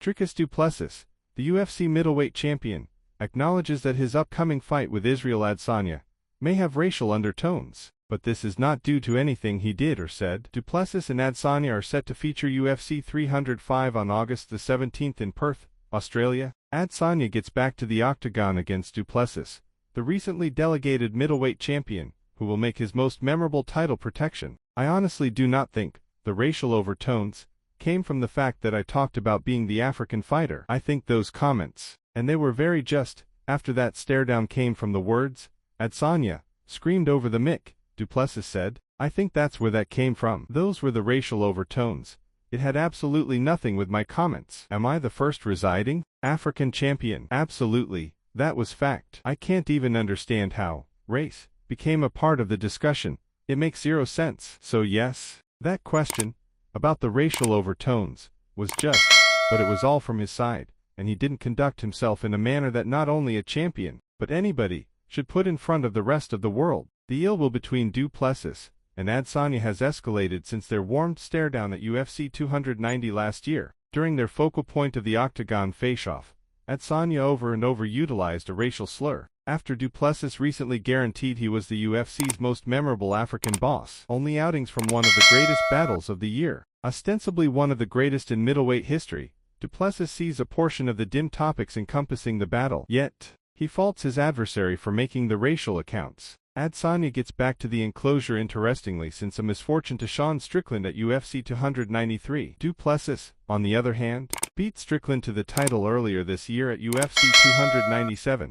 Dricus du Plessis, the UFC middleweight champion, acknowledges that his upcoming fight with Israel Adesanya may have racial undertones, but this is not due to anything he did or said. Du Plessis and Adesanya are set to feature UFC 305 on August the 17th in Perth, Australia. Adesanya gets back to the octagon against du Plessis, the recently delegated middleweight champion, who will make his most memorable title protection. I honestly do not think the racial overtones came from the fact that I talked about being the African fighter. I think those comments, and they were very just, after that stare down came from the words, "Adesanya screamed over the mic," du Plessis said. I think that's where that came from. Those were the racial overtones. It had absolutely nothing with my comments. Am I the first residing African champion? Absolutely, that was fact. I can't even understand how race became a part of the discussion. It makes zero sense. So yes, that question about the racial overtones was just, but it was all from his side, and he didn't conduct himself in a manner that not only a champion, but anybody, should put in front of the rest of the world. The ill will between du Plessis and Adesanya has escalated since their warmed stare-down at UFC 290 last year. During their focal point of the octagon face-off, Adesanya over and over utilized a racial slur, after du Plessis recently guaranteed he was the UFC's most memorable African boss. Only outings from one of the greatest battles of the year, ostensibly one of the greatest in middleweight history, du Plessis sees a portion of the dim topics encompassing the battle. Yet, he faults his adversary for making the racial accounts. Adesanya gets back to the enclosure interestingly since a misfortune to Sean Strickland at UFC 293. Du Plessis, on the other hand, beat Strickland to the title earlier this year at UFC 297.